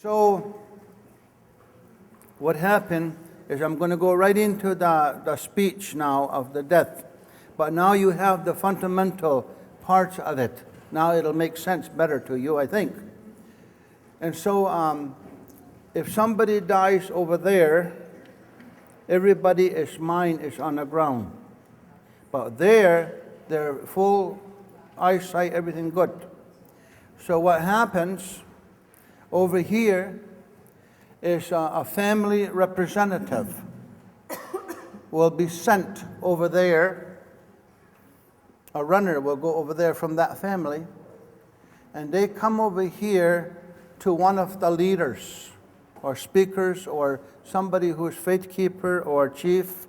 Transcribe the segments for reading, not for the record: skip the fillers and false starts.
So what happened is I'm going to go right into the speech now of the death. But now you have the fundamental parts of it. Now it'll make sense better to you, I think. And so if somebody dies over there, everybody's mind is on the ground. But there, they're full eyesight, everything good. So what happens over here is a family representative will be sent over there. A runner will go over there from that family, and they come over here to one of the leaders or speakers or somebody who's faith keeper or chief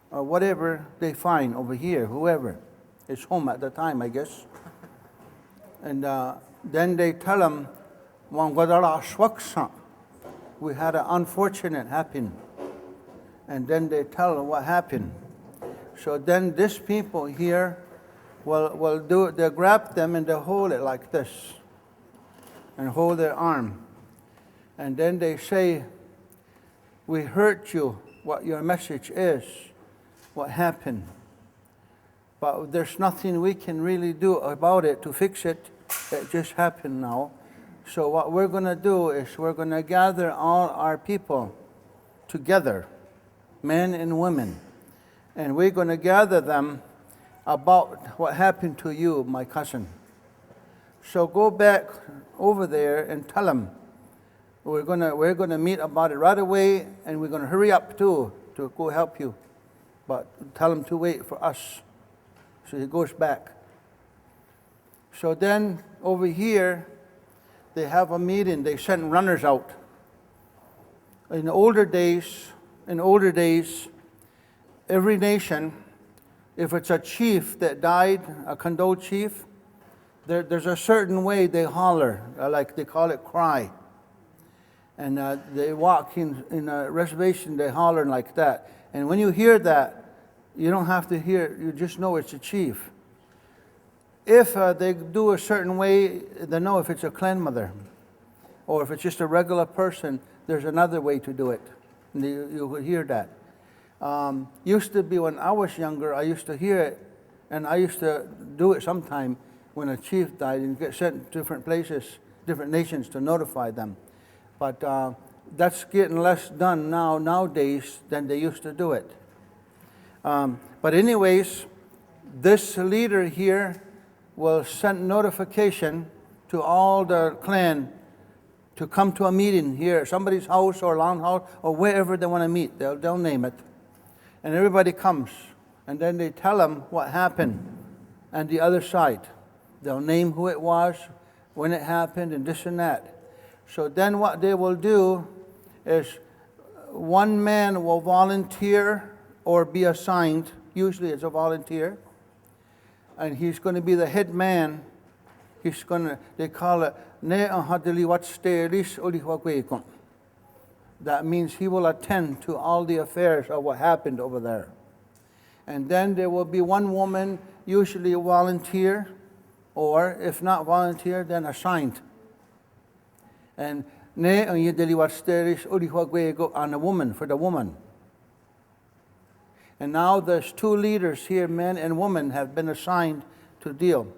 or whatever they find over here, whoever is home at the time, I guess. And then they tell them, we had an unfortunate happen. And then they tell them what happened. So then these people here will do it. They'll grab them and they'll hold it like this and hold their arm. And then they say, we heard you, what your message is, what happened. But there's nothing we can really do about it to fix it. It just happened now. So what we're going to do is we're going to gather all our people together, men and women, and we're going to gather them about what happened to you, my cousin. So go back over there and tell them we're going to meet about it right away, and we're going to hurry up too to go help you. But tell them to wait for us. So he goes back. So then over here, they have a meeting. They send runners out. In older days, every nation, if it's a chief that died, a condoled chief, there's a certain way they holler, like they call it cry. And they walk in a reservation, they holler like that. And when you hear that, you don't have to hear, you just know it's a chief. If they do a certain way, they know if it's a clan mother or if it's just a regular person, there's another way to do it. And you will hear that. Used to be when I was younger, I used to hear it, and I used to do it sometime when a chief died and get sent to different places, different nations to notify them. But that's getting less done nowadays than they used to do it. But anyways, this leader here will send notification to all the clan to come to a meeting here at somebody's house or lawn house or wherever they want to meet. They'll name it. And everybody comes. And then they tell them what happened and the other side. They'll name who it was, when it happened, and this and that. So then what they will do is one man will volunteer or be assigned. Usually it's a volunteer. And he's going to be the head man. He's going to, they call it, that means he will attend to all the affairs of what happened over there. And then there will be one woman, usually a volunteer, or if not volunteer, then assigned. And on a woman, for the woman. And now there's two leaders here, men and women, have been assigned to deal.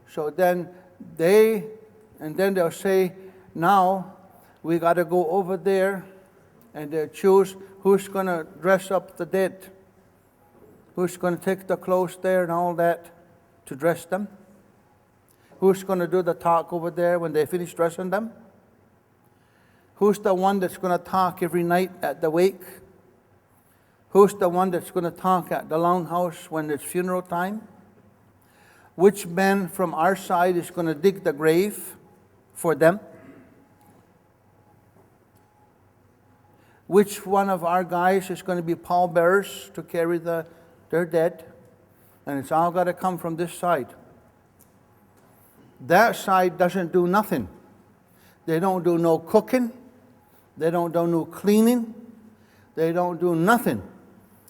So then they'll say, now we got to go over there and they choose who's going to dress up the dead, who's going to take the clothes there and all that to dress them, who's going to do the talk over there when they finish dressing them, who's the one that's going to talk every night at the wake, who's the one that's going to talk at the longhouse when it's funeral time, which man from our side is going to dig the grave for them, which one of our guys is going to be pallbearers to carry their dead, and it's all got to come from this side. That side doesn't do nothing. They don't do no cooking. They don't do no cleaning. They don't do nothing.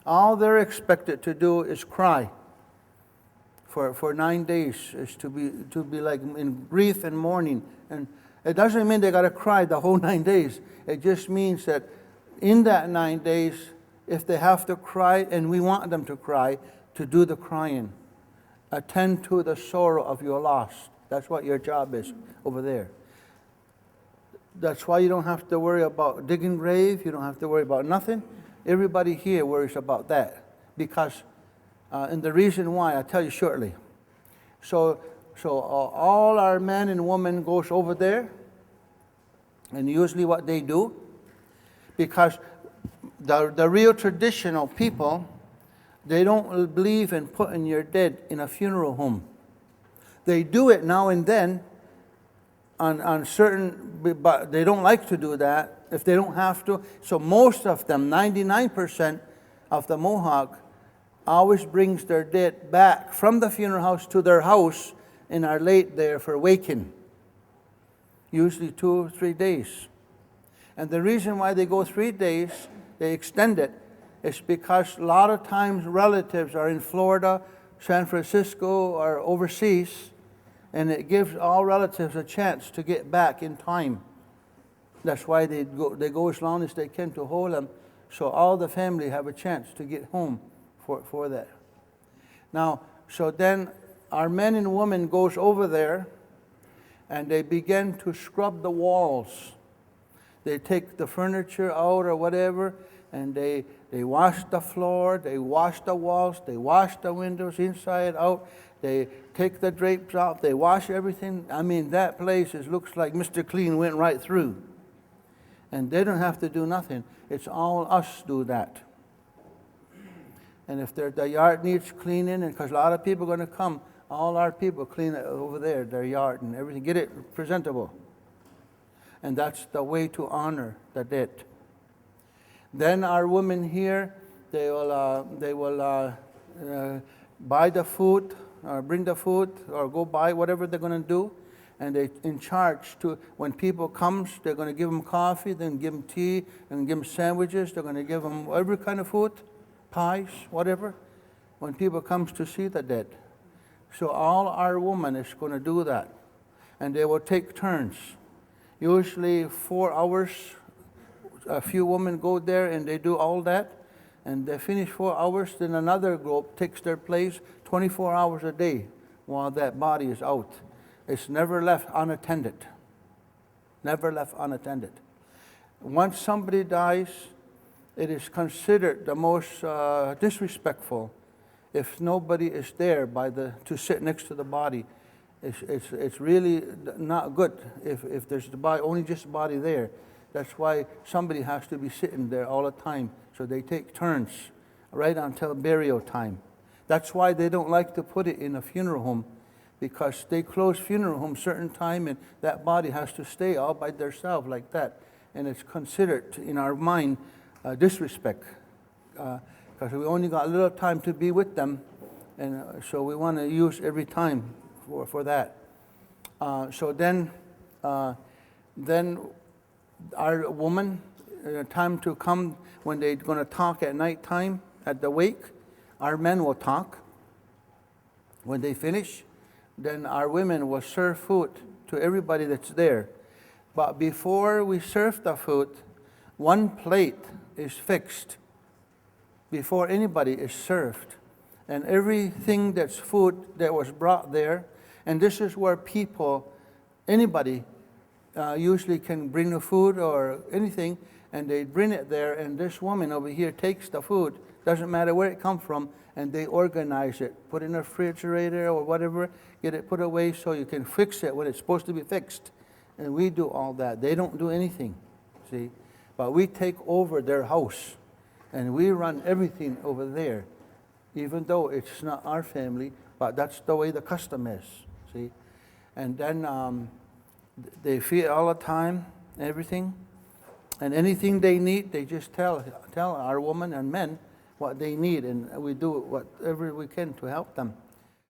All they're expected to do is cry. For 9 days is to be like in grief and mourning, and It doesn't mean they got to cry the whole 9 days. It just means that in that 9 days, if they have to cry, and we want them to cry, to do the crying. Attend to the sorrow of your loss. That's what your job is over there. That's why you don't have to worry about digging grave. You don't have to worry about nothing. Everybody here worries about that. Because, and the reason why, I'll tell you shortly. So all our men and women goes over there, and usually what they do, because the real traditional people, they don't believe in putting your dead in a funeral home. They do it now and then on certain, but they don't like to do that if they don't have to. So most of them, 99% of the Mohawk, always brings their dead back from the funeral house to their house and are laid there for waking. Usually 2 or 3 days. And the reason why they go 3 days, they extend it, is because a lot of times relatives are in Florida, San Francisco, or overseas, and it gives all relatives a chance to get back in time. That's why they go as long as they can to hold them, so all the family have a chance to get home for that. Now, so then our men and women goes over there, and they begin to scrub the walls. They take the furniture out or whatever, and they wash the floor, they wash the walls, they wash the windows inside out, they take the drapes off, they wash everything. I mean, that place looks like Mr. Clean went right through. And they don't have to do nothing. It's all us do that. And if the yard needs cleaning, and because a lot of people are going to come, all our people clean it over there, their yard and everything, get it presentable. And that's the way to honor the dead. Then our women here, they will buy the food, or bring the food, or go buy whatever they're going to do. And they're in charge to, when people comes, they're going to give them coffee, then give them tea, and give them sandwiches. They're going to give them every kind of food, pies, whatever, when people comes to see the dead. So all our women is going to do that. And they will take turns. Usually 4 hours, a few women go there and they do all that. And they finish 4 hours, then another group takes their place 24 hours a day while that body is out. It's never left unattended. Never left unattended. Once somebody dies, it is considered the most disrespectful if nobody is there to sit next to the body. It's really not good if there's the body, only just the body there. That's why somebody has to be sitting there all the time. So they take turns right until burial time. That's why they don't like to put it in a funeral home, because they close funeral home certain time and that body has to stay all by themselves like that. And it's considered in our mind disrespect, because we only got a little time to be with them, and so we want to use every time for that. So then our woman, time to come when they're going to talk at night time at the wake, our men will talk. When they finish, then our women will serve food to everybody that's there. But before we serve the food, one plate is fixed before anybody is served. And everything that's food that was brought there, and this is where people, anybody, usually can bring the food or anything, and they bring it there, and this woman over here takes the food, doesn't matter where it comes from, and they organize it, put it in a refrigerator or whatever, get it put away so you can fix it when it's supposed to be fixed. And we do all that. They don't do anything, see? But we take over their house, and we run everything over there, even though it's not our family, but that's the way the custom is, see? And then they feed all the time, everything. And anything they need, they just tell our women and men what they need, and we do whatever we can to help them.